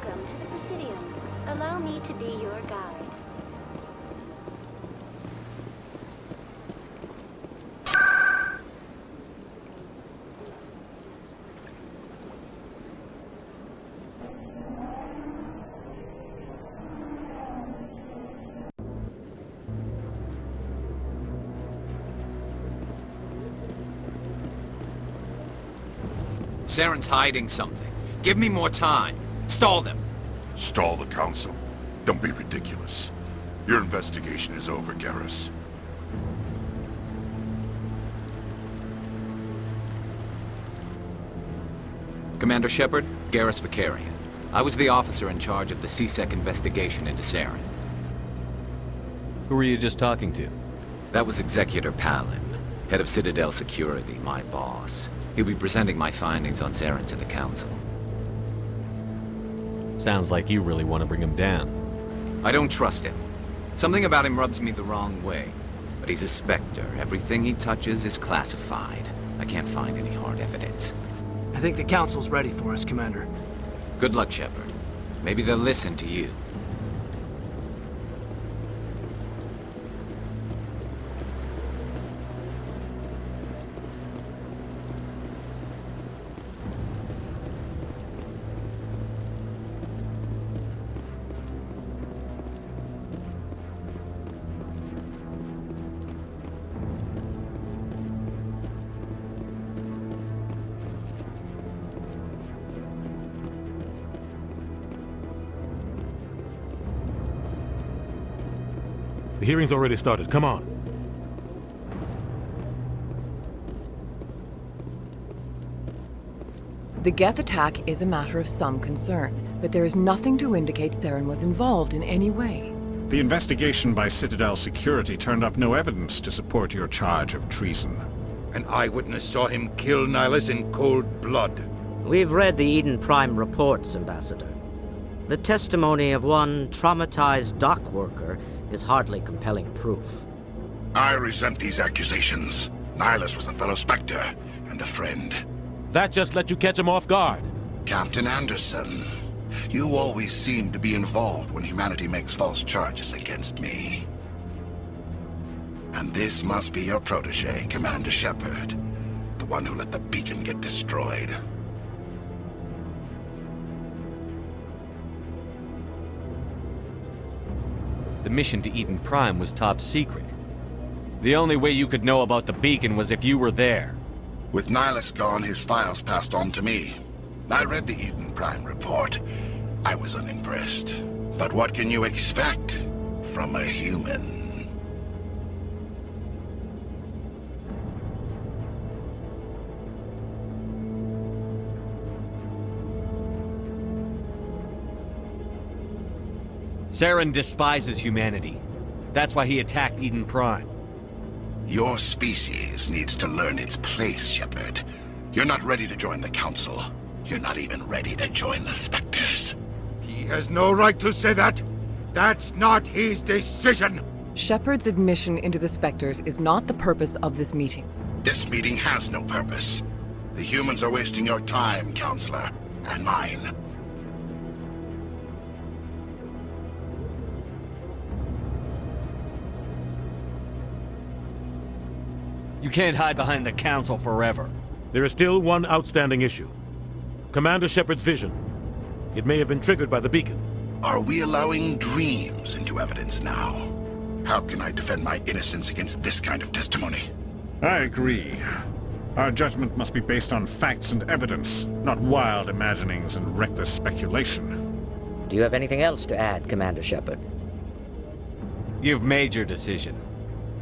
Welcome to the Presidium. Allow me to be your guide. Saren's hiding something. Give me more time. Stall them. Stall the Council? Don't be ridiculous. Your investigation is over, Garrus. Commander Shepard, Garrus Vakarian. I was the officer in charge of the C-Sec investigation into Saren. Who were you just talking to? That was Executor Palin, head of Citadel Security, my boss. He'll be presenting my findings on Saren to the Council. Sounds like you really want to bring him down. I don't trust him. Something about him rubs me the wrong way. But he's a Spectre. Everything he touches is classified. I can't find any hard evidence. I think the Council's ready for us, Commander. Good luck, Shepard. Maybe they'll listen to you. The hearing's already started. Come on. The Geth attack is a matter of some concern, but there is nothing to indicate Saren was involved in any way. The investigation by Citadel Security turned up no evidence to support your charge of treason. An eyewitness saw him kill Nihilus in cold blood. We've read the Eden Prime reports, Ambassador. The testimony of one traumatized dock worker is hardly compelling proof. I resent these accusations. Nihilus was a fellow Spectre and a friend. That just let you catch him off guard. Captain Anderson, you always seem to be involved when humanity makes false charges against me. And this must be your protege, Commander Shepard, the one who let the beacon get destroyed. The mission to Eden Prime was top secret. The only way you could know about the beacon was if you were there. With Nihilus gone, his files passed on to me. I read the Eden Prime report. I was unimpressed. But what can you expect from a human? Saren despises humanity. That's why he attacked Eden Prime. Your species needs to learn its place, Shepard. You're not ready to join the Council. You're not even ready to join the Spectres. He has no right to say that. That's not his decision. Shepard's admission into the Spectres is not the purpose of this meeting. This meeting has no purpose. The humans are wasting your time, Counselor, and mine. You can't hide behind the Council forever. There is still one outstanding issue. Commander Shepard's vision. It may have been triggered by the beacon. Are we allowing dreams into evidence now? How can I defend my innocence against this kind of testimony? I agree. Our judgment must be based on facts and evidence, not wild imaginings and reckless speculation. Do you have anything else to add, Commander Shepard? You've made your decision.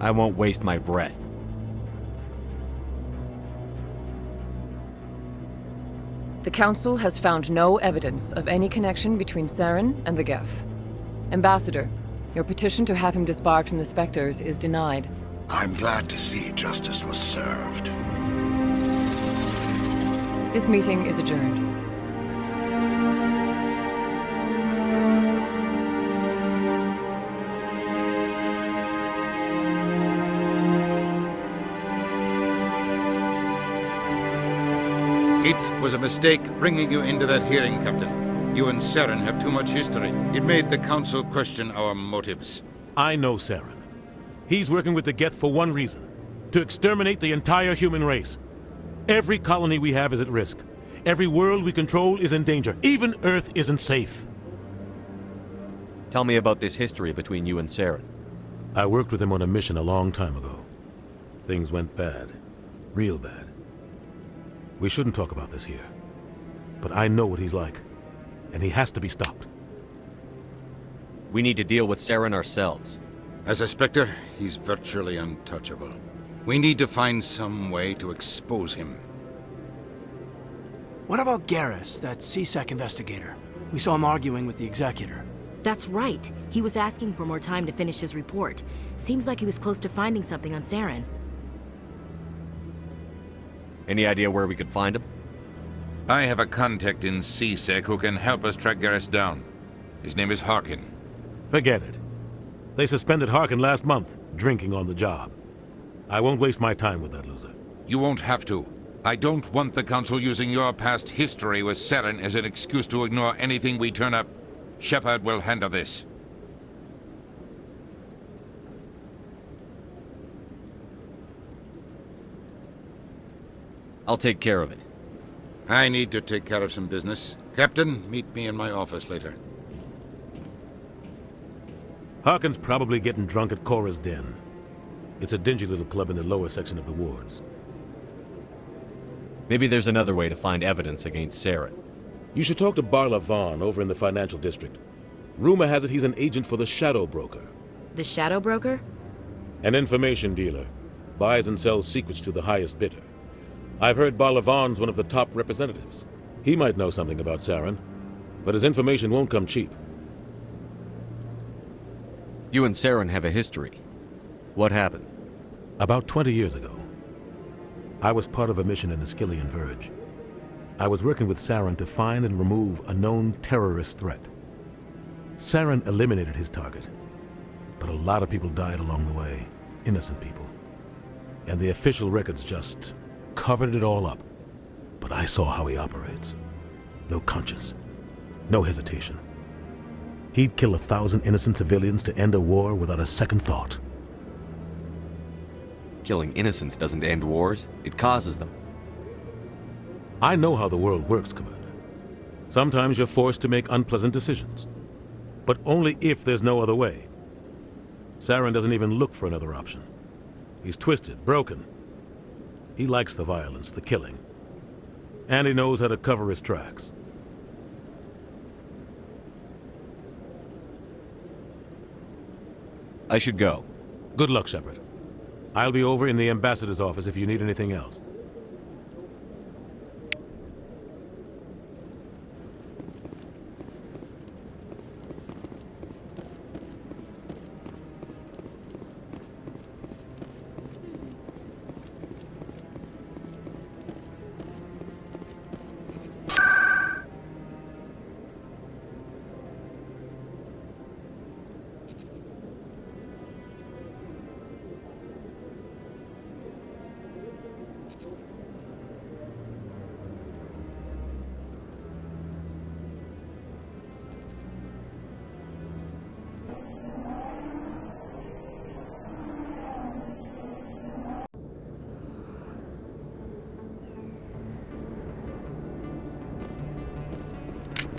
I won't waste my breath. The Council has found no evidence of any connection between Saren and the Geth. Ambassador, your petition to have him disbarred from the Spectres is denied. I'm glad to see justice was served. This meeting is adjourned. It was a mistake bringing you into that hearing, Captain. You and Saren have too much history. It made the Council question our motives. I know Saren. He's working with the Geth for one reason. To exterminate the entire human race. Every colony we have is at risk. Every world we control is in danger. Even Earth isn't safe. Tell me about this history between you and Saren. I worked with him on a mission a long time ago. Things went bad. Real bad. We shouldn't talk about this here. But I know what he's like. And he has to be stopped. We need to deal with Saren ourselves. As a Spectre, he's virtually untouchable. We need to find some way to expose him. What about Garrus, that C-Sec investigator? We saw him arguing with the Executor. That's right. He was asking for more time to finish his report. Seems like he was close to finding something on Saren. Any idea where we could find him? I have a contact in C-Sec who can help us track Garrus down. His name is Harkin. Forget it. They suspended Harkin last month, drinking on the job. I won't waste my time with that loser. You won't have to. I don't want the Council using your past history with Saren as an excuse to ignore anything we turn up. Shepard will handle this. I'll take care of it. I need to take care of some business. Captain, meet me in my office later. Harkin's probably getting drunk at Cora's Den. It's a dingy little club in the lower section of the wards. Maybe there's another way to find evidence against Saren. You should talk to Barla Vaughn over in the financial district. Rumor has it he's an agent for the Shadow Broker. The Shadow Broker? An information dealer. Buys and sells secrets to the highest bidder. I've heard Barla Vaughn's one of the top representatives. He might know something about Saren, but his information won't come cheap. You and Saren have a history. What happened? About 20 years ago, I was part of a mission in the Skillian Verge. I was working with Saren to find and remove a known terrorist threat. Saren eliminated his target, but a lot of people died along the way, innocent people. And the official records just covered it all up. But I saw how he operates. No conscience, no hesitation. He'd kill 1,000 innocent civilians to end a war without a second thought. Killing innocents doesn't end wars, it causes them. I know how the world works, Commander. Sometimes you're forced to make unpleasant decisions. But only if there's no other way. Saren doesn't even look for another option. He's twisted, broken. He likes the violence, the killing. And he knows how to cover his tracks. I should go. Good luck, Shepard. I'll be over in the ambassador's office if you need anything else.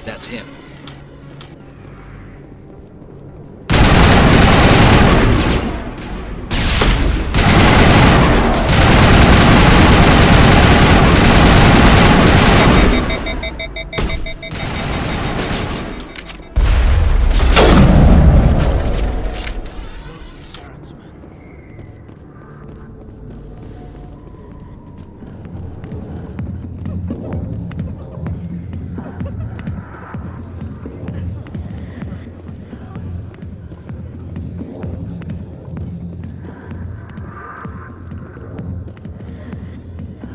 That's him.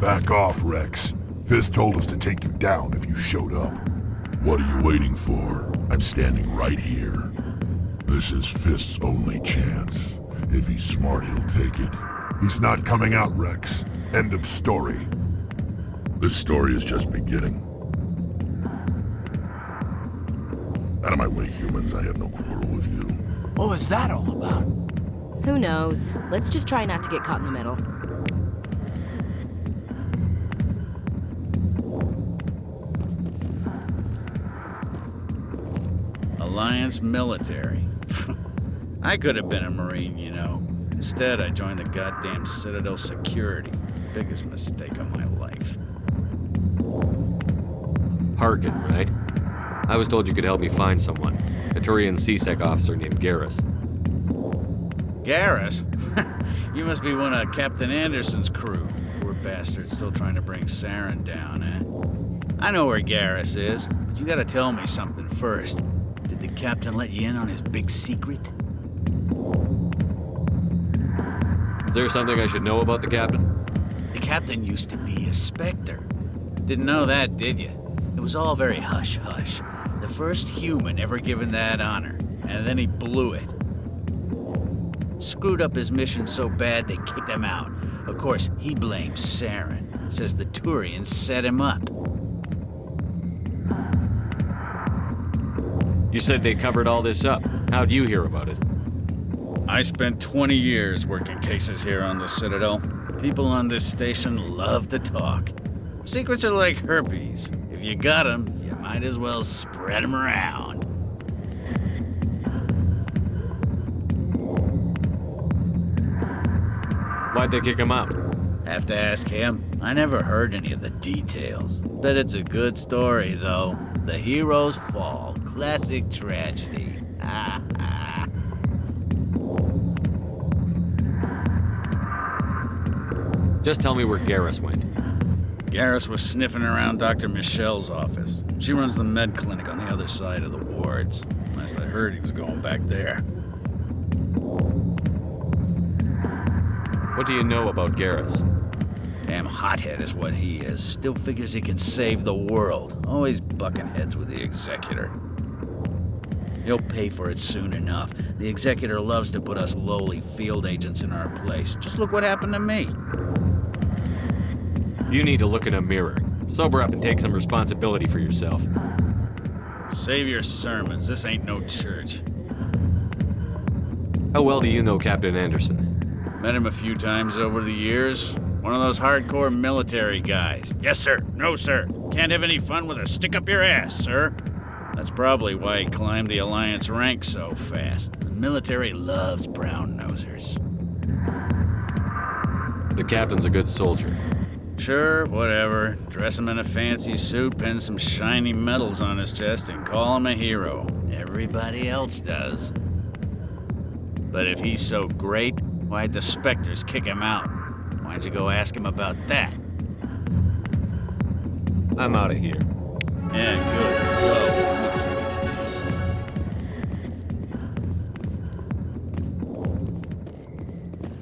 Back off, Rex. Fisk told us to take you down if you showed up. What are you waiting for? I'm standing right here. This is Fisk's only chance. If he's smart, he'll take it. He's not coming out, Rex. End of story. This story is just beginning. Out of my way, humans. I have no quarrel with you. What was that all about? Who knows? Let's just try not to get caught in the middle. Alliance military. I could have been a Marine, you know. Instead, I joined the goddamn Citadel security. Biggest mistake of my life. Harkin, right? I was told you could help me find someone. A Turian CSEC officer named Garrus. Garrus? You must be one of Captain Anderson's crew. Poor bastard, still trying to bring Saren down, eh? I know where Garrus is, but you gotta tell me something first. Did the captain let you in on his big secret? Is there something I should know about the captain? The captain used to be a Spectre. Didn't know that, did you? It was all very hush-hush. The first human ever given that honor, and then he blew it. Screwed up his mission so bad they kicked him out. Of course, he blames Saren. Says the Turians set him up. You said they covered all this up. How'd you hear about it? I spent 20 years working cases here on the Citadel. People on this station love to talk. Secrets are like herpes. If you got them, you might as well spread them around. Why'd they kick him out? Have to ask him. I never heard any of the details. Bet it's a good story, though. The hero's fall. Classic tragedy. Just tell me where Garrus went. Garrus was sniffing around Dr. Michelle's office. She runs the med clinic on the other side of the wards. Last I heard, he was going back there. What do you know about Garrus? Damn hothead is what he is. Still figures he can save the world. Always bucking heads with the Executor. He'll pay for it soon enough. The Executor loves to put us lowly field agents in our place. Just look what happened to me. You need to look in a mirror. Sober up and take some responsibility for yourself. Save your sermons. This ain't no church. How well do you know Captain Anderson? Met him a few times over the years. One of those hardcore military guys. Yes, sir. No, sir. Can't have any fun with a stick up your ass, sir. That's probably why he climbed the Alliance ranks so fast. The military loves brown-nosers. The captain's a good soldier. Sure, whatever. Dress him in a fancy suit, pin some shiny medals on his chest, and call him a hero. Everybody else does. But if he's so great, why'd the Spectres kick him out? Why'd you go ask him about that? I'm out of here. Yeah, good. Go.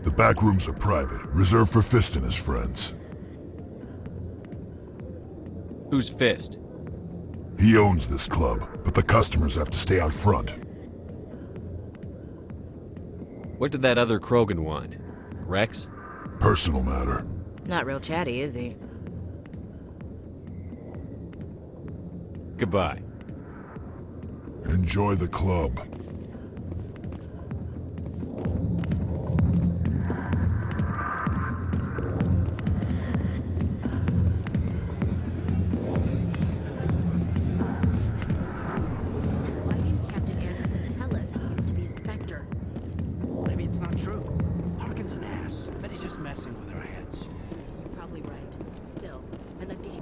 The back rooms are private, reserved for Fist and his friends. Who's Fist? He owns this club, but the customers have to stay out front. What did that other Krogan want? Rex? Personal matter. Not real chatty, is he? Goodbye. Enjoy the club. Why didn't Captain Anderson tell us he used to be a Spectre? Maybe it's not true. Harkin's an ass. Bet he's just messing with our heads. You're probably right. Still, I'd like to hear.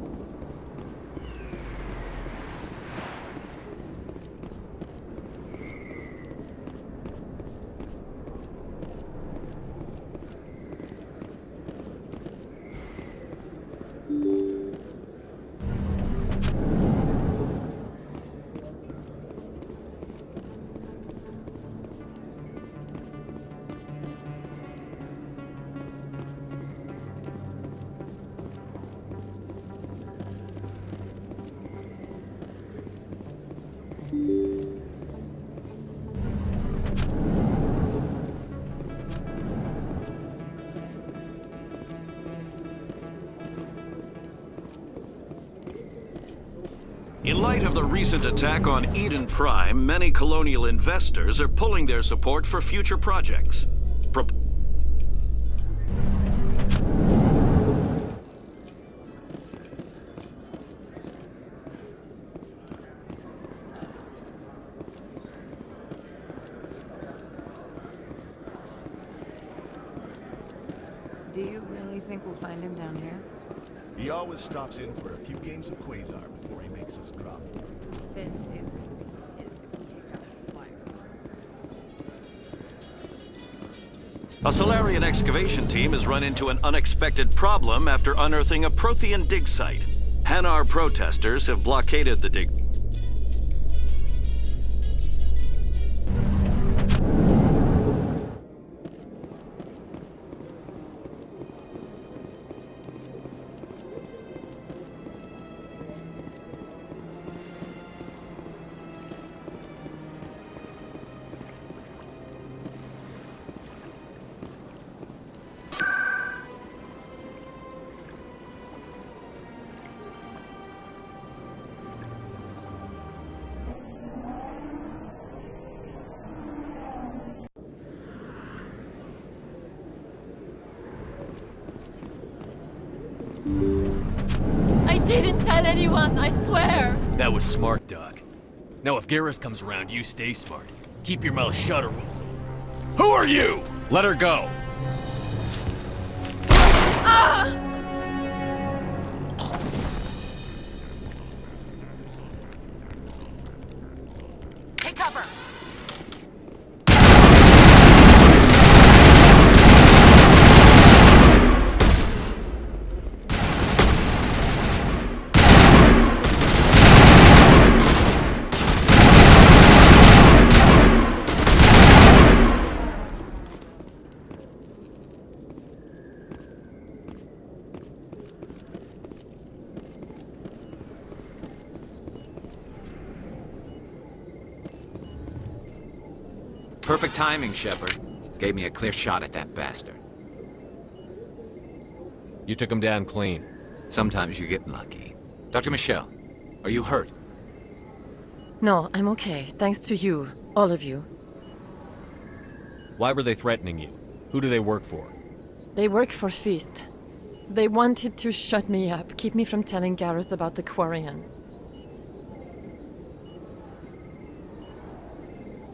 In light of the recent attack on Eden Prime, many Colonial investors are pulling their support for future projects. Do you really think we'll find him down here? He always stops in for a few games of Quasar before he makes his drop. Fist is going to be pissed if we take out the supplier. A Solarian excavation team has run into an unexpected problem after unearthing a Prothean dig site. Hanar protesters have blockaded the dig. I didn't tell anyone, I swear! That was smart, Doc. Now if Garrus comes around, you stay smart. Keep your mouth shut or we'll... Who are you? Let her go. Ah! Take cover! Perfect timing, Shepard. Gave me a clear shot at that bastard. You took him down clean. Sometimes you get lucky. Dr. Michelle, are you hurt? No, I'm okay. Thanks to you. All of you. Why were they threatening you? Who do they work for? They work for Feast. They wanted to shut me up, keep me from telling Garrus about the Quarian.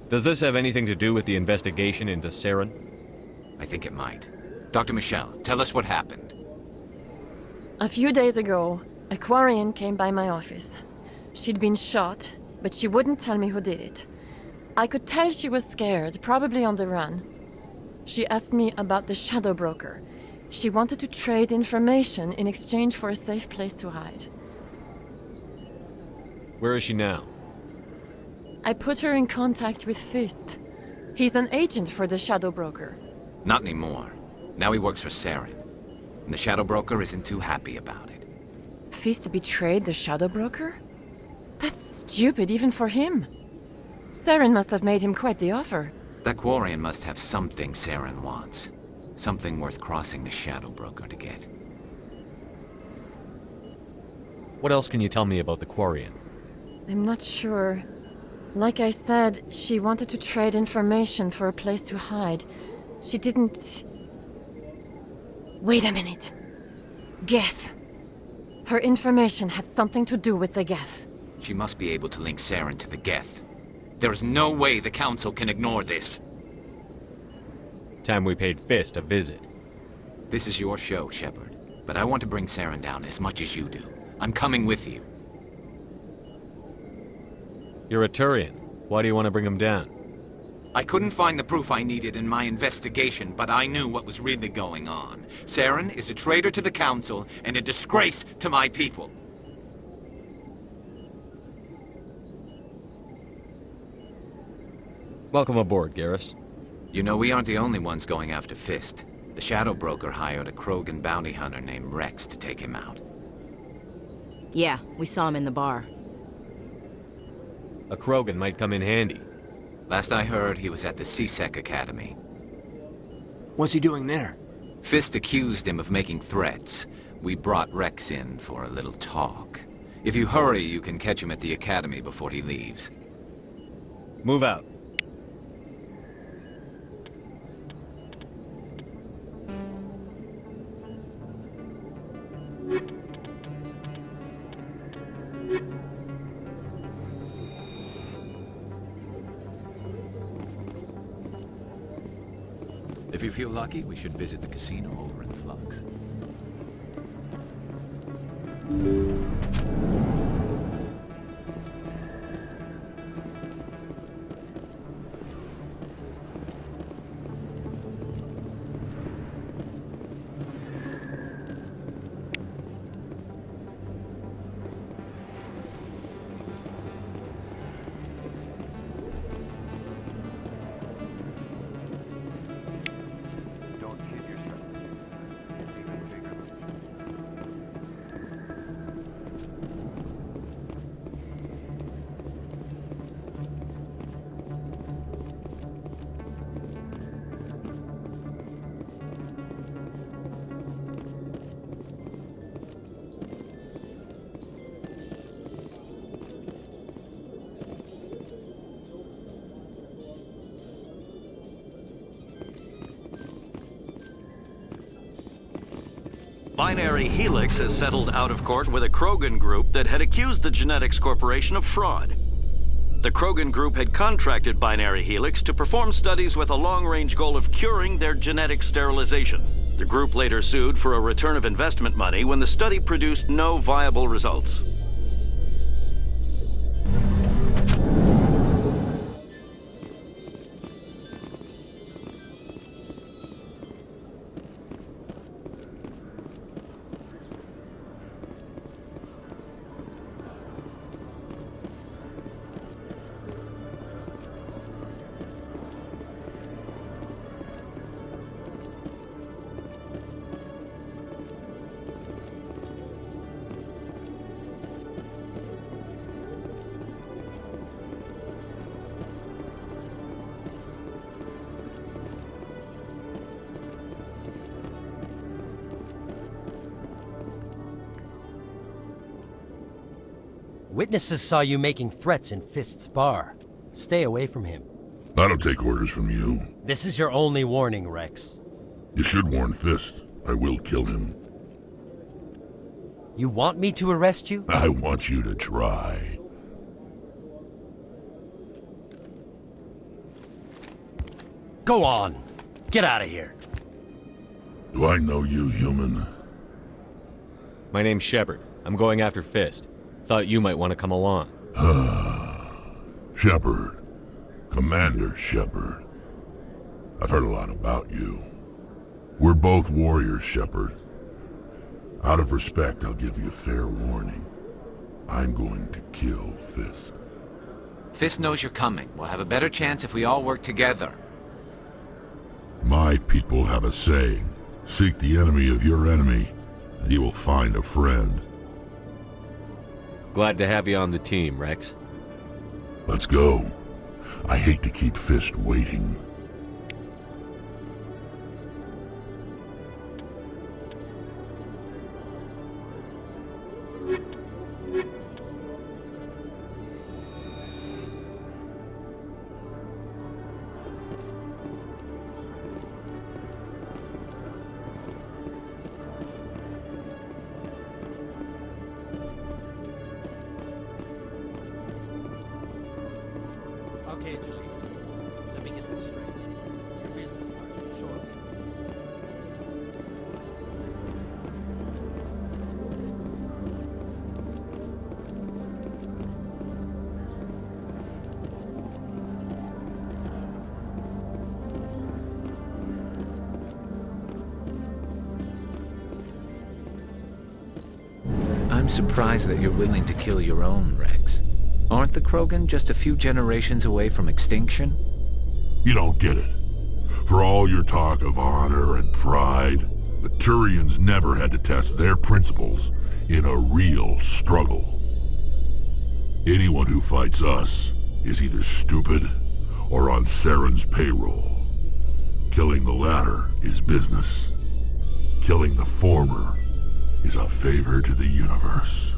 Does this have anything to do with the investigation into Saren? I think it might. Dr. Michelle, tell us what happened. A few days ago, a Quarian came by my office. She'd been shot, but she wouldn't tell me who did it. I could tell she was scared, probably on the run. She asked me about the Shadow Broker. She wanted to trade information in exchange for a safe place to hide. Where is she now? I put her in contact with Fist. He's an agent for the Shadow Broker. Not anymore. Now he works for Saren. And the Shadow Broker isn't too happy about it. Fist betrayed the Shadow Broker? That's stupid even for him. Saren must have made him quite the offer. That Quarian must have something Saren wants. Something worth crossing the Shadow Broker to get. What else can you tell me about the Quarian? I'm not sure. Like I said, she wanted to trade information for a place to hide. She didn't... Wait a minute. Geth. Her information had something to do with the Geth. She must be able to link Saren to the Geth. There is no way the Council can ignore this. Time we paid Fist a visit. This is your show, Shepard. But I want to bring Saren down as much as you do. I'm coming with you. You're a Turian. Why do you want to bring him down? I couldn't find the proof I needed in my investigation, but I knew what was really going on. Saren is a traitor to the Council and a disgrace to my people. Welcome aboard, Garrus. You know, we aren't the only ones going after Fist. The Shadow Broker hired a Krogan bounty hunter named Rex to take him out. Yeah, we saw him in the bar. A Krogan might come in handy. Last I heard, he was at the C-Sec Academy. What's he doing there? Fist accused him of making threats. We brought Rex in for a little talk. If you hurry, you can catch him at the academy before he leaves. Move out. If you feel lucky, we should visit the casino over in Flux. Binary Helix has settled out of court with a Krogan group that had accused the Genetics Corporation of fraud. The Krogan group had contracted Binary Helix to perform studies with a long-range goal of curing their genetic sterilization. The group later sued for a return of investment money when the study produced no viable results. Witnesses saw you making threats in Fist's bar. Stay away from him. I don't take orders from you. This is your only warning, Rex. You should warn Fist. I will kill him. You want me to arrest you? I want you to try. Go on. Get out of here. Do I know you, human? My name's Shepard. I'm going after Fist. Thought you might want to come along. Shepard. Commander Shepard. I've heard a lot about you. We're both warriors, Shepard. Out of respect, I'll give you a fair warning. I'm going to kill Fist. Fist knows you're coming. We'll have a better chance if we all work together. My people have a saying. Seek the enemy of your enemy, and you will find a friend. Glad to have you on the team, Rex. Let's go. I hate to keep Fist waiting. Okay, Julie. Let me get this straight. Your business partner, sure. I'm surprised that you're willing to kill your own, Rex. Aren't the Krogan just a few generations away from extinction? You don't get it. For all your talk of honor and pride, the Turians never had to test their principles in a real struggle. Anyone who fights us is either stupid or on Saren's payroll. Killing the latter is business. Killing the former is a favor to the universe.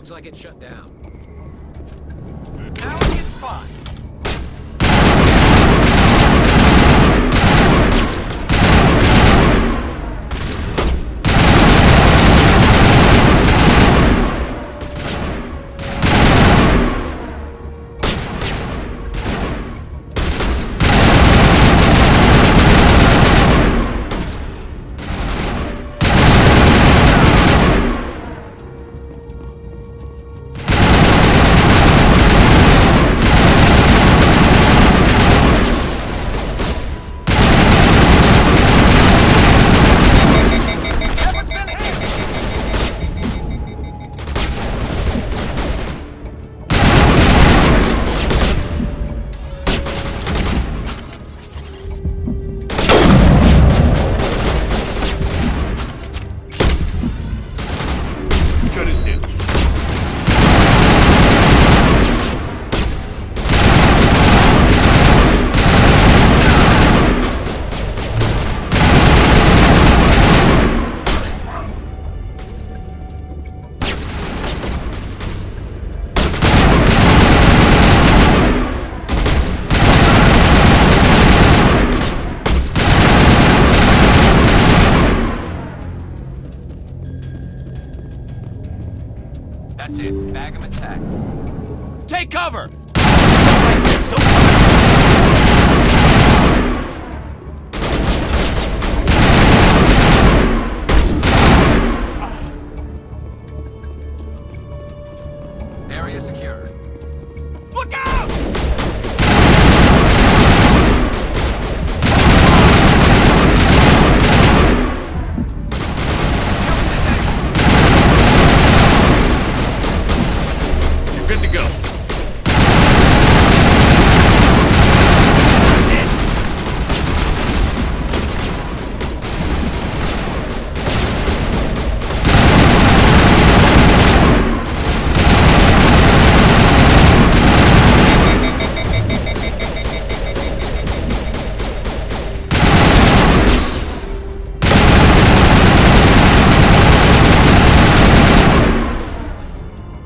Looks like it's shut down. Now it gets fun. That's it. Bag 'em attack. Take cover! Area secure. Look out! Good to go.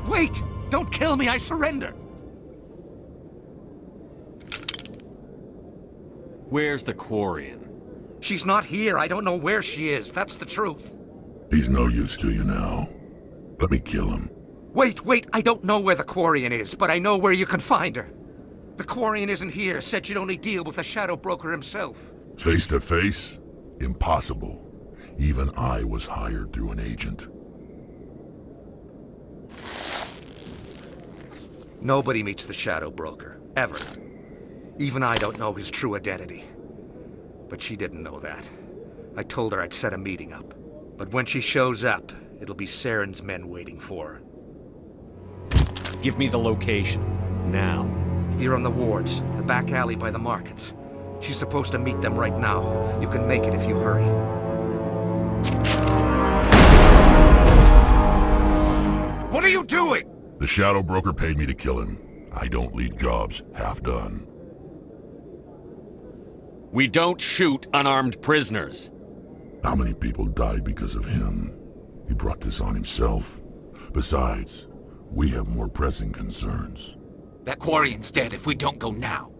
Wait! Don't kill me, I surrender! Where's the Quarian? She's not here. I don't know where she is. That's the truth. He's no use to you now. Let me kill him. Wait! I don't know where the Quarian is, but I know where you can find her. The Quarian isn't here. Said you'd only deal with the Shadow Broker himself. Face to face? Impossible. Even I was hired through an agent. Nobody meets the Shadow Broker, ever. Even I don't know his true identity. But she didn't know that. I told her I'd set a meeting up. But when she shows up, it'll be Saren's men waiting for her. Give me the location. Now. Here on the wards, the back alley by the markets. She's supposed to meet them right now. You can make it if you hurry. What are you doing? The Shadow Broker paid me to kill him. I don't leave jobs half done. We don't shoot unarmed prisoners. How many people died because of him? He brought this on himself. Besides, we have more pressing concerns. That Quarian's dead if we don't go now.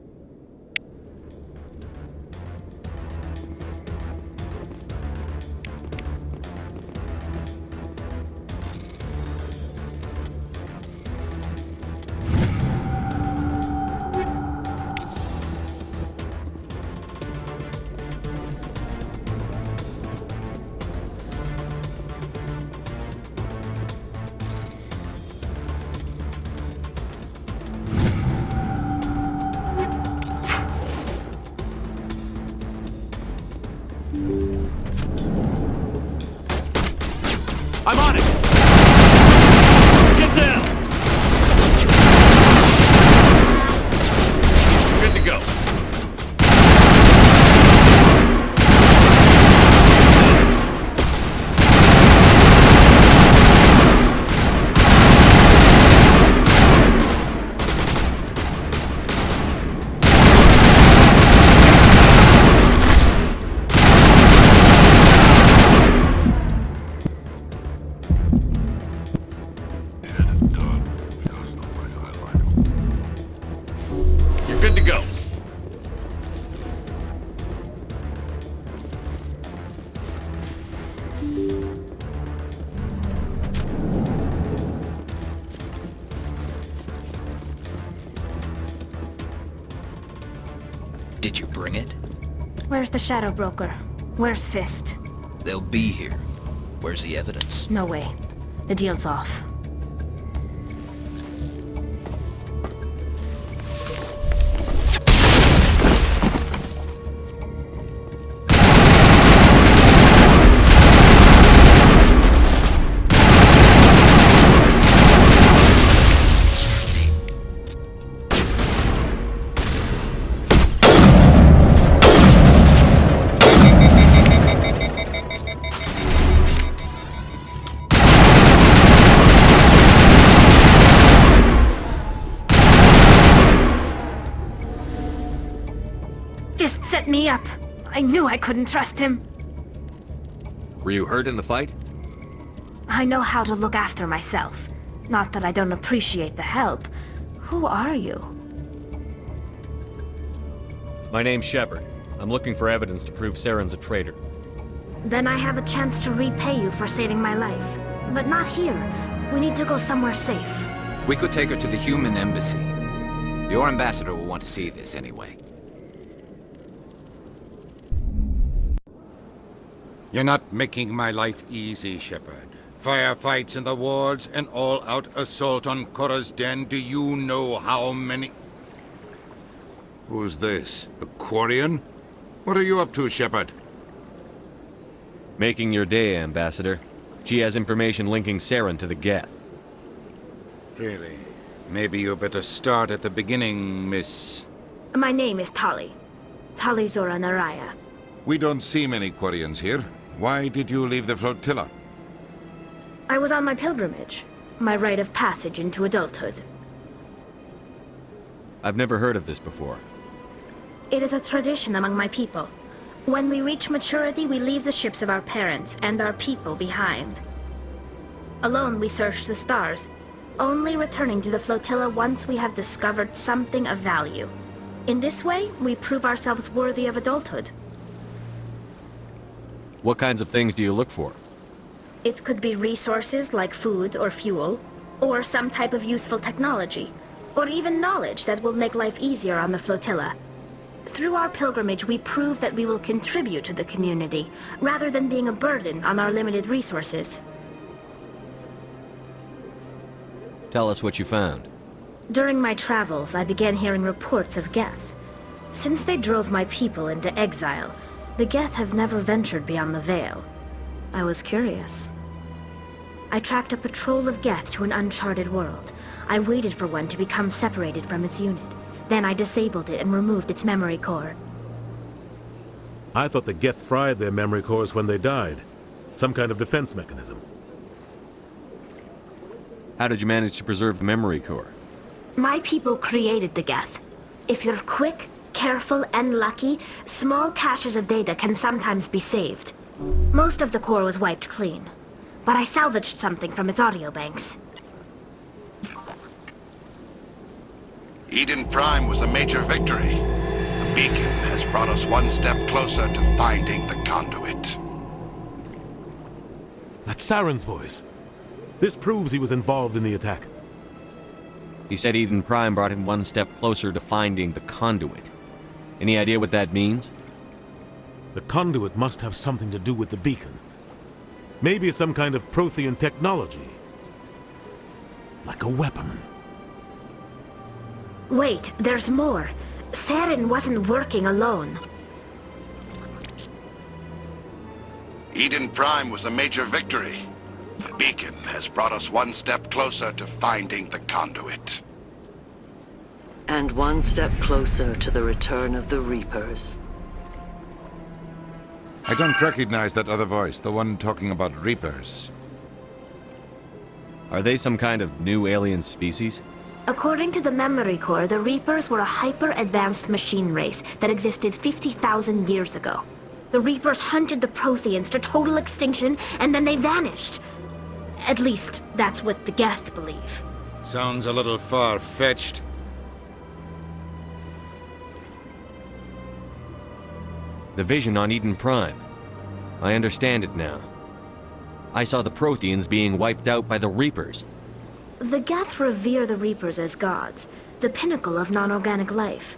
I'm on it! Get down! Good to go. Where's the Shadow Broker? Where's Fist? They'll be here. Where's the evidence? No way. The deal's off. Fist set me up. I knew I couldn't trust him. Were you hurt in the fight? I know how to look after myself. Not that I don't appreciate the help. Who are you? My name's Shepard. I'm looking for evidence to prove Saren's a traitor. Then I have a chance to repay you for saving my life. But not here. We need to go somewhere safe. We could take her to the human embassy. Your ambassador will want to see this anyway. You're not making my life easy, Shepard. Firefights in the wards, an all-out assault on Korra's den. Do you know how many... Who's this? A Quarian? What are you up to, Shepard? Making your day, Ambassador. She has information linking Saren to the Geth. Really? Maybe you better start at the beginning, Miss... My name is Tali. Tali Zora Naraya. We don't see many Quarians here. Why did you leave the flotilla? I was on my pilgrimage. My rite of passage into adulthood. I've never heard of this before. It is a tradition among my people. When we reach maturity, we leave the ships of our parents and our people behind. Alone, we search the stars, only returning to the flotilla once we have discovered something of value. In this way, we prove ourselves worthy of adulthood. What kinds of things do you look for? It could be resources like food or fuel, or some type of useful technology, or even knowledge that will make life easier on the flotilla. Through our pilgrimage, we prove that we will contribute to the community, rather than being a burden on our limited resources. Tell us what you found. During my travels, I began hearing reports of Geth. Since they drove my people into exile, the Geth have never ventured beyond the Veil. I was curious. I tracked a patrol of Geth to an uncharted world. I waited for one to become separated from its unit. Then I disabled it and removed its memory core. I thought the Geth fried their memory cores when they died. Some kind of defense mechanism. How did you manage to preserve the memory core? My people created the Geth. If you're quick, careful, and lucky, small caches of data can sometimes be saved. Most of the core was wiped clean, but I salvaged something from its audio banks. Eden Prime was a major victory. The beacon has brought us one step closer to finding the conduit. That's Saren's voice. This proves he was involved in the attack. He said Eden Prime brought him one step closer to finding the conduit. Any idea what that means? The conduit must have something to do with the beacon. Maybe it's some kind of Prothean technology. Like a weapon. Wait, there's more. Saren wasn't working alone. Eden Prime was a major victory. The beacon has brought us one step closer to finding the conduit. And one step closer to the return of the Reapers. I don't recognize that other voice, the one talking about Reapers. Are they some kind of new alien species? According to the memory core, the Reapers were a hyper-advanced machine race that existed 50,000 years ago. The Reapers hunted the Protheans to total extinction, and then they vanished. At least, that's what the Geth believe. Sounds a little far-fetched. The vision on Eden Prime. I understand it now. I saw the Protheans being wiped out by the Reapers. The Geth revere the Reapers as gods, the pinnacle of non-organic life.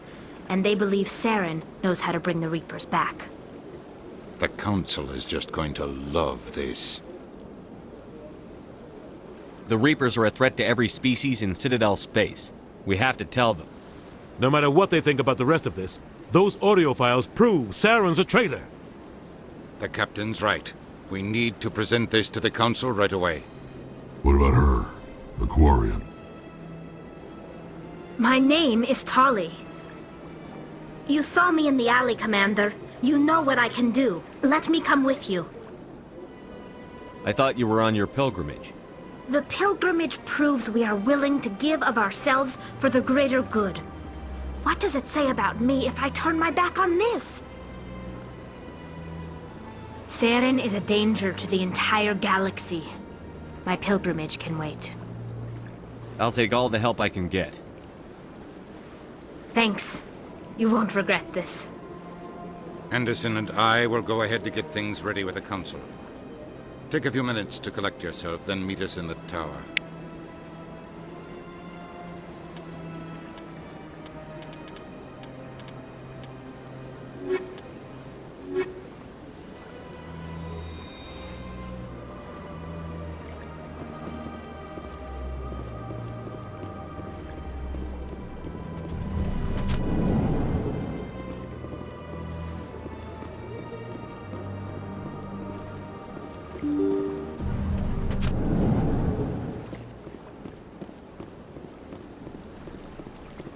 and they believe Saren knows how to bring the Reapers back. The Council is just going to love this. The Reapers are a threat to every species in Citadel space. We have to tell them. No matter what they think about the rest of this, those audio files prove Saren's a traitor. The Captain's right. We need to present this to the Council right away. What about her? The Quarian? My name is Tali. You saw me in the alley, Commander. You know what I can do. Let me come with you. I thought you were on your pilgrimage. The pilgrimage proves we are willing to give of ourselves for the greater good. What does it say about me if I turn my back on this? Saren is a danger to the entire galaxy. My pilgrimage can wait. I'll take all the help I can get. Thanks. You won't regret this. Anderson and I will go ahead to get things ready with the Council. Take a few minutes to collect yourself, then meet us in the tower.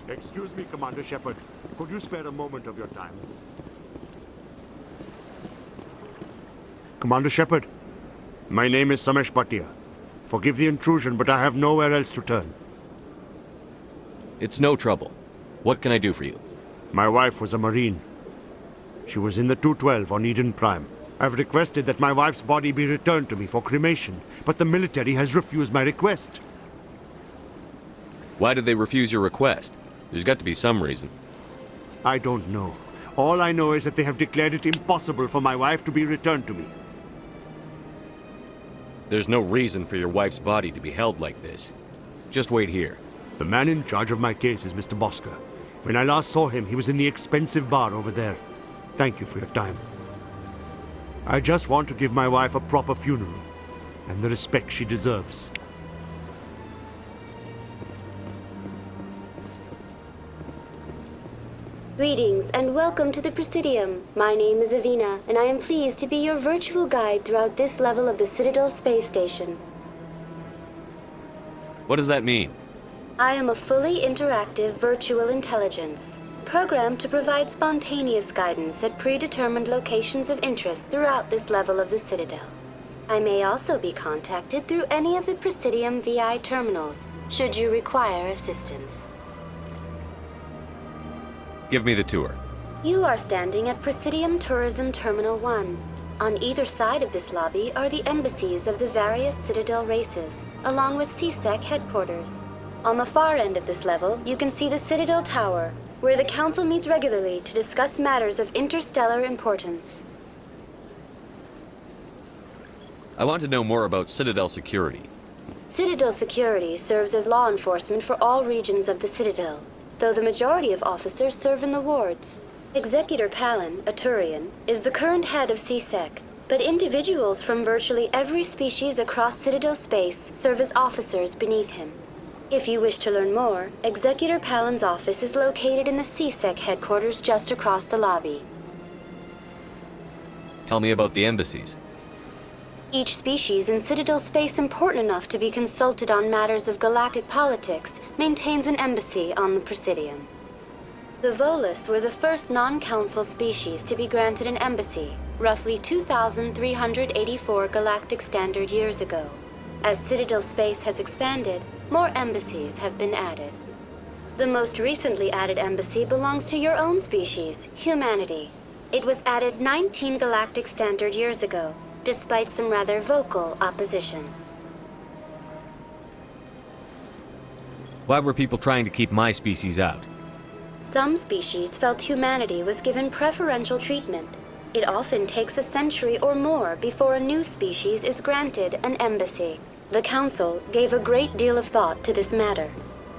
Excuse me, Commander Shepard. Could you spare a moment of your time? Commander Shepard, my name is Samesh Bhatia. Forgive the intrusion, but I have nowhere else to turn. It's no trouble. What can I do for you? My wife was a Marine. She was in the 212 on Eden Prime. I've requested that my wife's body be returned to me for cremation, but the military has refused my request. Why did they refuse your request? There's got to be some reason. I don't know. All I know is that they have declared it impossible for my wife to be returned to me. There's no reason for your wife's body to be held like this. Just wait here. The man in charge of my case is Mr. Bosker. When I last saw him, he was in the expensive bar over there. Thank you for your time. I just want to give my wife a proper funeral, and the respect she deserves. Greetings and welcome to the Presidium. My name is Avina, and I am pleased to be your virtual guide throughout this level of the Citadel Space Station. What does that mean? I am a fully interactive virtual intelligence, programmed to provide spontaneous guidance at predetermined locations of interest throughout this level of the Citadel. I may also be contacted through any of the Presidium VI terminals, should you require assistance. Give me the tour. You are standing at Presidium Tourism Terminal 1. On either side of this lobby are the embassies of the various Citadel races, along with CSEC headquarters. On the far end of this level, you can see the Citadel Tower, where the Council meets regularly to discuss matters of interstellar importance. I want to know more about Citadel security. Citadel security serves as law enforcement for all regions of the Citadel, though the majority of officers serve in the wards. Executor Palin, a Turian, is the current head of CSEC, but individuals from virtually every species across Citadel space serve as officers beneath him. If you wish to learn more, Executor Palin's office is located in the CSEC headquarters just across the lobby. Tell me about the embassies. Each species in Citadel space important enough to be consulted on matters of galactic politics maintains an embassy on the Presidium. The Volus were the first non-council species to be granted an embassy, roughly 2,384 galactic standard years ago. As Citadel space has expanded, more embassies have been added. The most recently added embassy belongs to your own species, humanity. It was added 19 galactic standard years ago, despite some rather vocal opposition. Why were people trying to keep my species out? Some species felt humanity was given preferential treatment. It often takes a century or more before a new species is granted an embassy. The Council gave a great deal of thought to this matter.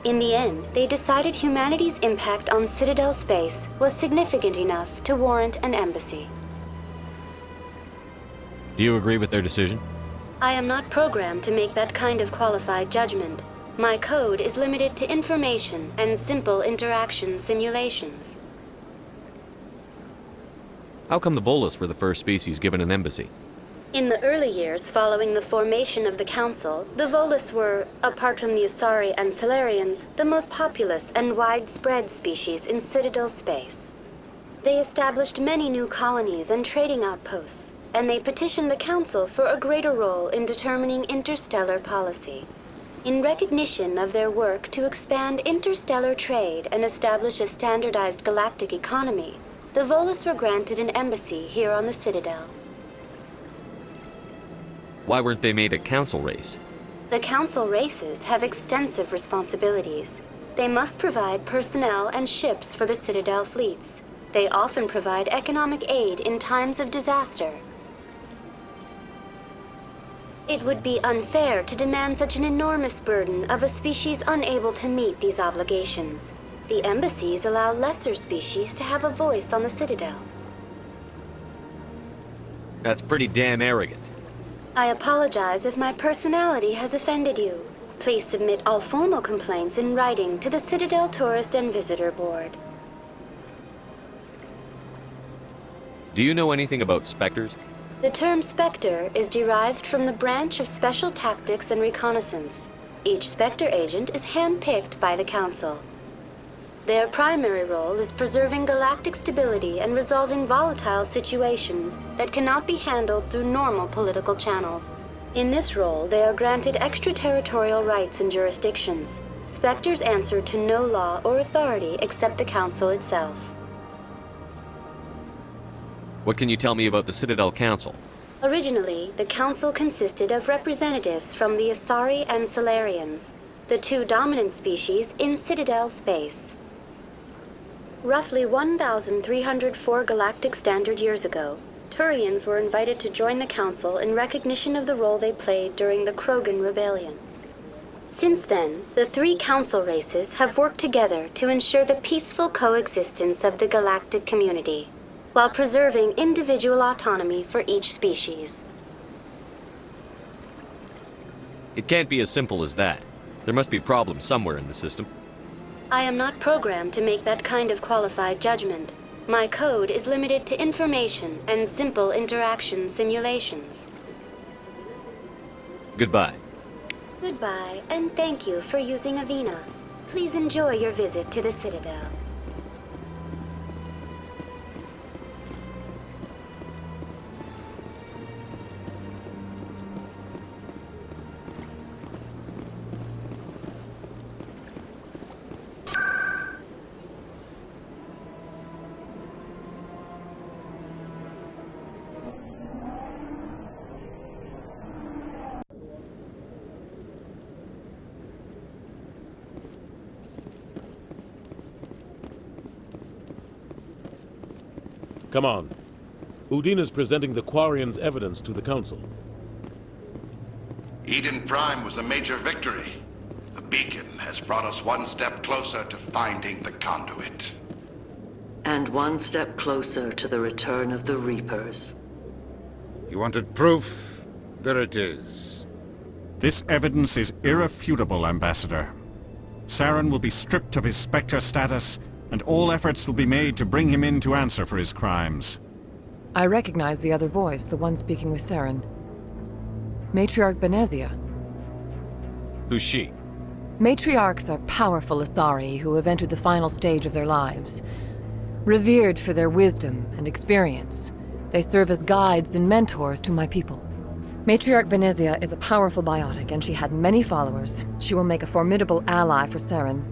In the end, they decided humanity's impact on Citadel space was significant enough to warrant an embassy. Do you agree with their decision? I am not programmed to make that kind of qualified judgment. My code is limited to information and simple interaction simulations. How come the Volus were the first species given an embassy? In the early years following the formation of the Council, the Volus were, apart from the Asari and Salarians, the most populous and widespread species in Citadel space. They established many new colonies and trading outposts, and they petitioned the Council for a greater role in determining interstellar policy. In recognition of their work to expand interstellar trade and establish a standardized galactic economy, the Volus were granted an embassy here on the Citadel. Why weren't they made a council race? The Council races have extensive responsibilities. They must provide personnel and ships for the Citadel fleets. They often provide economic aid in times of disaster. It would be unfair to demand such an enormous burden of a species unable to meet these obligations. The embassies allow lesser species to have a voice on the Citadel. That's pretty damn arrogant. I apologize if my personality has offended you. Please submit all formal complaints in writing to the Citadel Tourist and Visitor Board. Do you know anything about Spectres? The term Spectre is derived from the branch of Special Tactics and Reconnaissance. Each Spectre agent is handpicked by the Council. Their primary role is preserving galactic stability and resolving volatile situations that cannot be handled through normal political channels. In this role, they are granted extraterritorial rights and jurisdictions. Spectres answer to no law or authority except the Council itself. What can you tell me about the Citadel Council? Originally, the Council consisted of representatives from the Asari and Salarians, the two dominant species in Citadel space. Roughly 1,304 galactic standard years ago, Turians were invited to join the Council in recognition of the role they played during the Krogan Rebellion. Since then, the three Council races have worked together to ensure the peaceful coexistence of the galactic community, while preserving individual autonomy for each species. It can't be as simple as that. There must be problems somewhere in the system. I am not programmed to make that kind of qualified judgment. My code is limited to information and simple interaction simulations. Goodbye. Goodbye, and thank you for using Avina. Please enjoy your visit to the Citadel. Come on. Udina's presenting the Quarians' evidence to the Council. Eden Prime was a major victory. The beacon has brought us one step closer to finding the conduit. And one step closer to the return of the Reapers. You wanted proof? There it is. This evidence is irrefutable, Ambassador. Saren will be stripped of his Spectre status, and all efforts will be made to bring him in to answer for his crimes. I recognize the other voice, the one speaking with Saren. Matriarch Benezia. Who's she? Matriarchs are powerful Asari who have entered the final stage of their lives. Revered for their wisdom and experience, they serve as guides and mentors to my people. Matriarch Benezia is a powerful biotic, and she had many followers. She will make a formidable ally for Saren.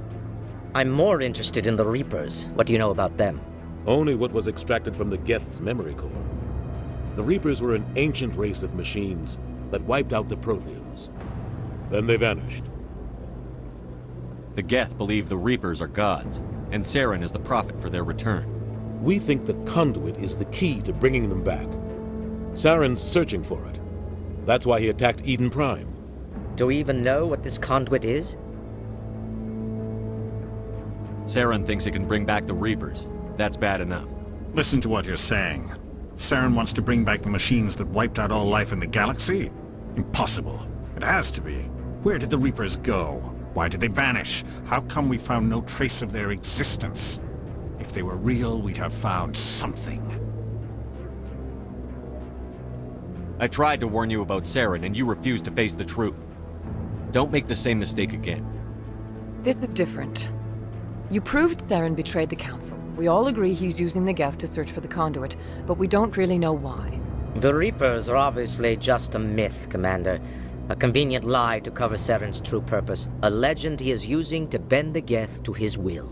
I'm more interested in the Reapers. What do you know about them? Only what was extracted from the Geth's memory core. The Reapers were an ancient race of machines that wiped out the Protheans. Then they vanished. The Geth believe the Reapers are gods, and Saren is the prophet for their return. We think the conduit is the key to bringing them back. Saren's searching for it. That's why he attacked Eden Prime. Do we even know what this conduit is? Saren thinks it can bring back the Reapers. That's bad enough. Listen to what you're saying. Saren wants to bring back the machines that wiped out all life in the galaxy? Impossible. It has to be. Where did the Reapers go? Why did they vanish? How come we found no trace of their existence? If they were real, we'd have found something. I tried to warn you about Saren, and you refused to face the truth. Don't make the same mistake again. This is different. You proved Saren betrayed the Council. We all agree he's using the Geth to search for the conduit, but we don't really know why. The Reapers are obviously just a myth, Commander. A convenient lie to cover Saren's true purpose. A legend he is using to bend the Geth to his will.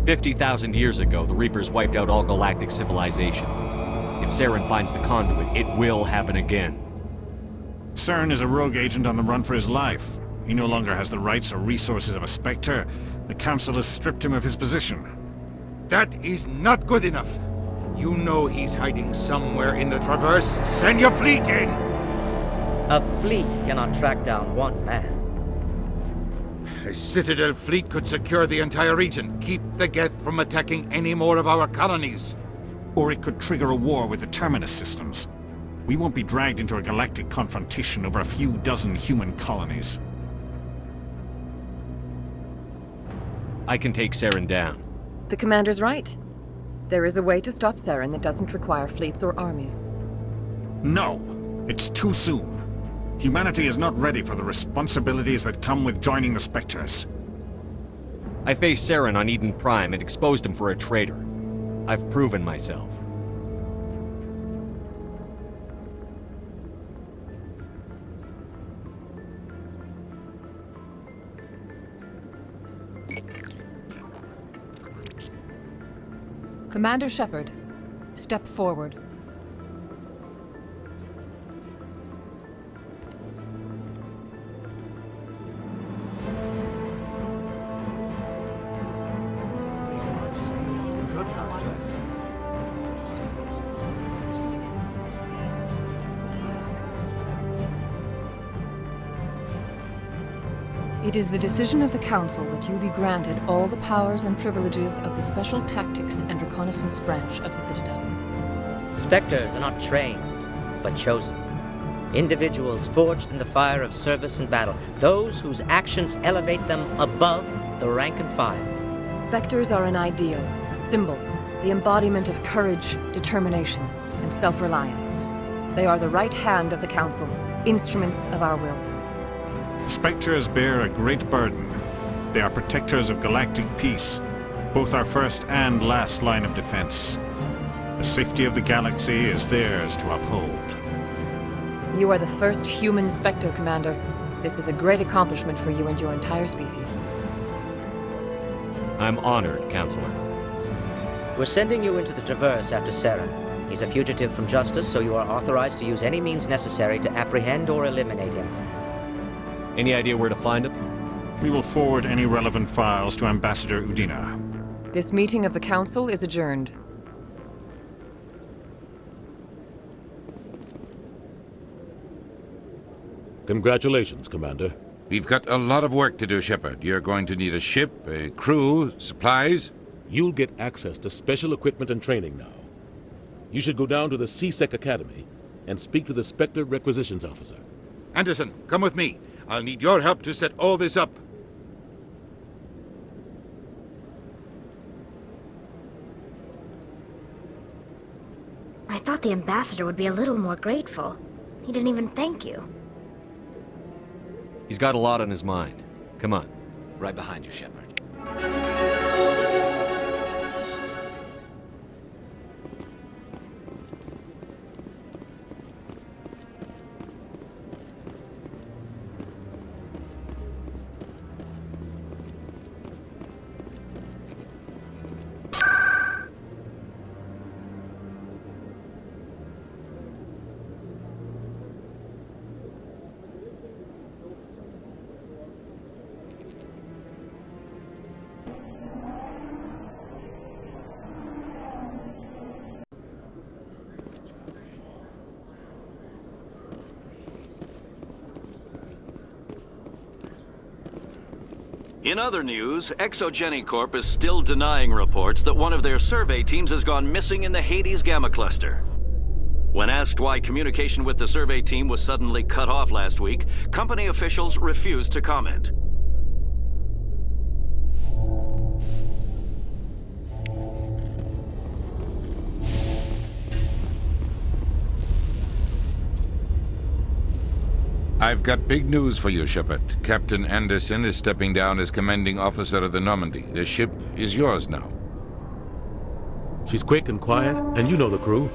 50,000 years ago, the Reapers wiped out all galactic civilization. If Saren finds the conduit, it will happen again. Saren is a rogue agent on the run for his life. He no longer has the rights or resources of a Spectre. The Council has stripped him of his position. That is not good enough. You know he's hiding somewhere in the Traverse. Send your fleet in! A fleet cannot track down one man. A Citadel fleet could secure the entire region, keep the Geth from attacking any more of our colonies. Or it could trigger a war with the Terminus systems. We won't be dragged into a galactic confrontation over a few dozen human colonies. I can take Saren down. The Commander's right. There is a way to stop Saren that doesn't require fleets or armies. No! It's too soon. Humanity is not ready for the responsibilities that come with joining the Spectres. I faced Saren on Eden Prime and exposed him for a traitor. I've proven myself. Commander Shepard, step forward. It is the decision of the Council that you be granted all the powers and privileges of the Special Tactics and Reconnaissance Branch of the Citadel. Spectres are not trained, but chosen. Individuals forged in the fire of service and battle. Those whose actions elevate them above the rank and file. Spectres are an ideal, a symbol, the embodiment of courage, determination, and self-reliance. They are the right hand of the Council, instruments of our will. Spectres bear a great burden. They are protectors of galactic peace, both our first and last line of defense. The safety of the galaxy is theirs to uphold. You are the first human Spectre, Commander. This is a great accomplishment for you and your entire species. I'm honored, Counselor. We're sending you into the Traverse after Saren. He's a fugitive from justice, so you are authorized to use any means necessary to apprehend or eliminate him. Any idea where to find him? We will forward any relevant files to Ambassador Udina. This meeting of the Council is adjourned. Congratulations, Commander. We've got a lot of work to do, Shepard. You're going to need a ship, a crew, supplies. You'll get access to special equipment and training now. You should go down to the C-Sec Academy and speak to the Spectre Requisitions Officer. Anderson, come with me. I'll need your help to set all this up. I thought the ambassador would be a little more grateful. He didn't even thank you. He's got a lot on his mind. Come on. Right behind you, Shepard. In other news, Exogeny Corp is still denying reports that one of their survey teams has gone missing in the Hades Gamma Cluster. When asked why communication with the survey team was suddenly cut off last week, company officials refused to comment. I've got big news for you, Shepard. Captain Anderson is stepping down as commanding officer of the Normandy. The ship is yours now. She's quick and quiet, and you know the crew.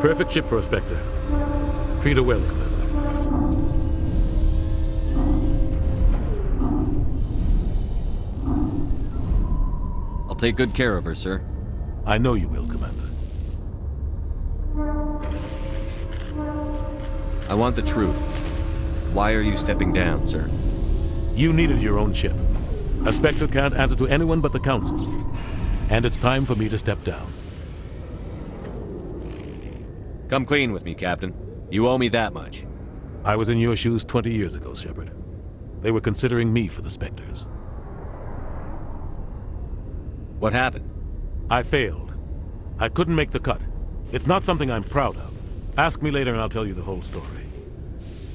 Perfect ship for a Spectre. Treat her well, Commander. I'll take good care of her, sir. I know you will, Commander. I want the truth. Why are you stepping down, sir? You needed your own ship. A Spectre can't answer to anyone but the Council. And it's time for me to step down. Come clean with me, Captain. You owe me that much. I was in your shoes 20 years ago, Shepard. They were considering me for the Spectres. What happened? I failed. I couldn't make the cut. It's not something I'm proud of. Ask me later and I'll tell you the whole story.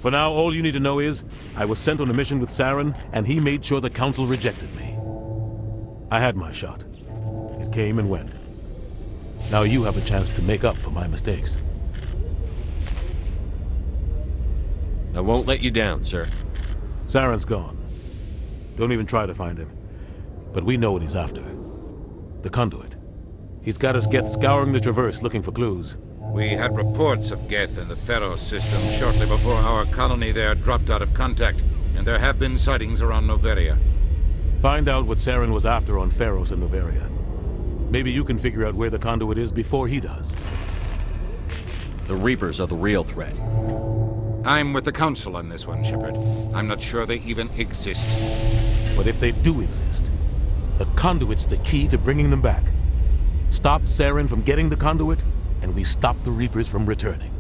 For now, all you need to know is, I was sent on a mission with Saren, and he made sure the Council rejected me. I had my shot. It came and went. Now you have a chance to make up for my mistakes. I won't let you down, sir. Saren's gone. Don't even try to find him. But we know what he's after. The Conduit. He's got us Geth scouring the Traverse looking for clues. We had reports of Geth in the Pharos system shortly before our colony there dropped out of contact, and there have been sightings around Noveria. Find out what Saren was after on Pharos and Noveria. Maybe you can figure out where the Conduit is before he does. The Reapers are the real threat. I'm with the Council on this one, Shepard. I'm not sure they even exist. But if they do exist, the Conduit's the key to bringing them back. Stop Saren from getting the Conduit, and we stop the Reapers from returning.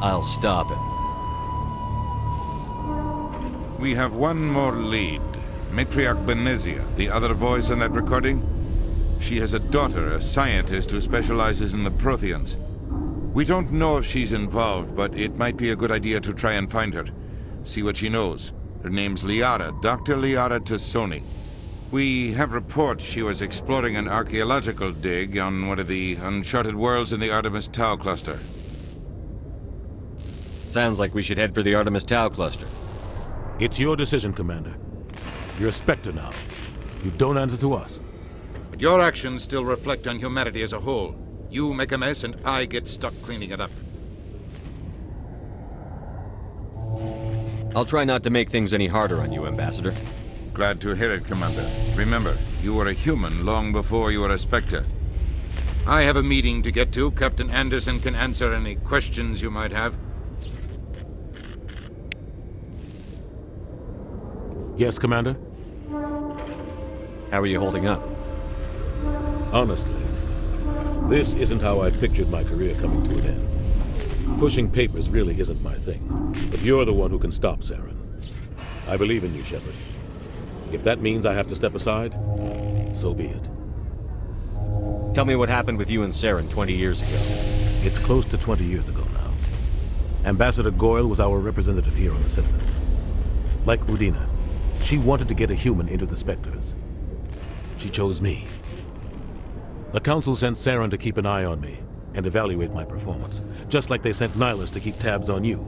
I'll stop him. We have one more lead. Matriarch Benezia, the other voice on that recording. She has a daughter, a scientist who specializes in the Protheans. We don't know if she's involved, but it might be a good idea to try and find her. See what she knows. Her name's Liara, Dr. Liara Tassoni. We have reports she was exploring an archaeological dig on one of the uncharted worlds in the Artemis Tau cluster. Sounds like we should head for the Artemis Tau cluster. It's your decision, Commander. You're a Spectre now. You don't answer to us. But your actions still reflect on humanity as a whole. You make a mess and I get stuck cleaning it up. I'll try not to make things any harder on you, Ambassador. Glad to hear it, Commander. Remember, you were a human long before you were a Spectre. I have a meeting to get to. Captain Anderson can answer any questions you might have. Yes, Commander? How are you holding up? Honestly, this isn't how I pictured my career coming to an end. Pushing papers really isn't my thing, but you're the one who can stop Saren. I believe in you, Shepard. If that means I have to step aside, so be it. Tell me what happened with you and Saren 20 years ago. It's close to 20 years ago now. Ambassador Goyle was our representative here on the Citadel. Like Udina, she wanted to get a human into the Spectres. She chose me. The Council sent Saren to keep an eye on me and evaluate my performance, just like they sent Nihilus to keep tabs on you.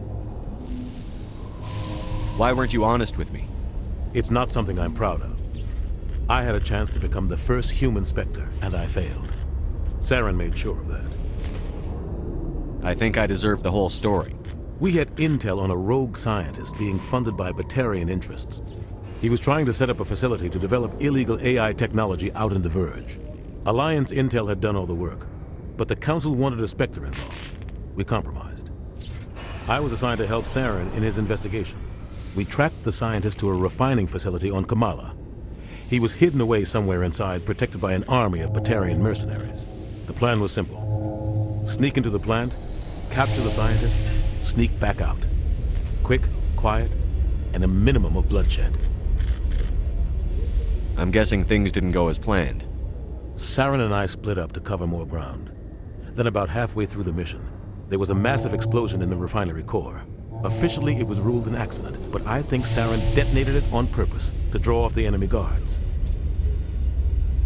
Why weren't you honest with me? It's not something I'm proud of. I had a chance to become the first human Spectre, and I failed. Saren made sure of that. I think I deserve the whole story. We had intel on a rogue scientist being funded by Batarian interests. He was trying to set up a facility to develop illegal AI technology out in the Verge. Alliance intel had done all the work, but the Council wanted a Spectre involved. We compromised. I was assigned to help Saren in his investigation. We tracked the scientist to a refining facility on Kamala. He was hidden away somewhere inside, protected by an army of Batarian mercenaries. The plan was simple. Sneak into the plant, capture the scientist, sneak back out. Quick, quiet, and a minimum of bloodshed. I'm guessing things didn't go as planned. Saren and I split up to cover more ground. Then about halfway through the mission, there was a massive explosion in the refinery core. Officially, it was ruled an accident, but I think Saren detonated it on purpose to draw off the enemy guards.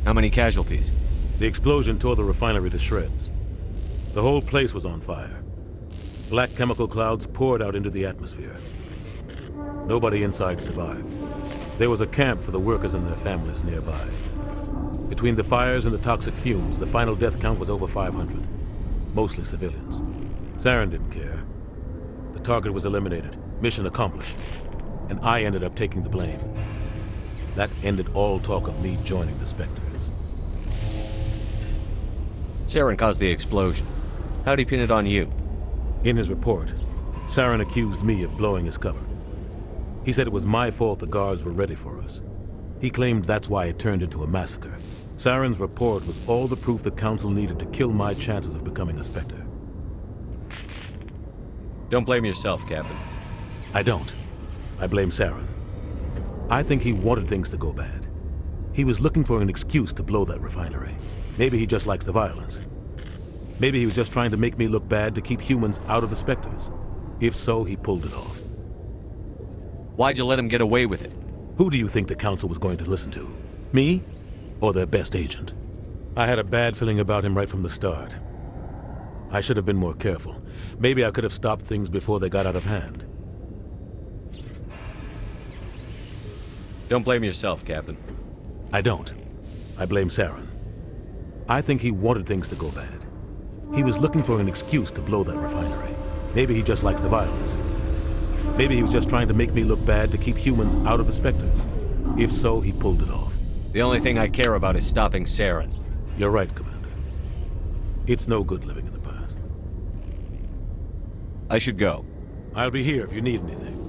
How many casualties? The explosion tore the refinery to shreds. The whole place was on fire. Black chemical clouds poured out into the atmosphere. Nobody inside survived. There was a camp for the workers and their families nearby. Between the fires and the toxic fumes, the final death count was over 500. Mostly civilians. Saren didn't care. The target was eliminated, mission accomplished, and I ended up taking the blame. That ended all talk of me joining the Spectres. Saren caused the explosion. How'd he pin it on you? In his report, Saren accused me of blowing his cover. He said it was my fault the guards were ready for us. He claimed that's why it turned into a massacre. Saren's report was all the proof the Council needed to kill my chances of becoming a Spectre. Don't blame yourself, Captain. I don't. I blame Saren. I think he wanted things to go bad. He was looking for an excuse to blow that refinery. Maybe he just likes the violence. Maybe he was just trying to make me look bad to keep humans out of the Spectres. If so, he pulled it off. Why'd you let him get away with it? Who do you think the Council was going to listen to? Me? Or their best agent? I had a bad feeling about him right from the start. I should have been more careful. Maybe I could have stopped things before they got out of hand. Don't blame yourself, Captain. I don't. I blame Saren. I think he wanted things to go bad. He was looking for an excuse to blow that refinery. Maybe he just likes the violence. Maybe he was just trying to make me look bad to keep humans out of the Spectres. If so, he pulled it off. The only thing I care about is stopping Saren. You're right, Commander. It's no good living in the past. I should go. I'll be here if you need anything.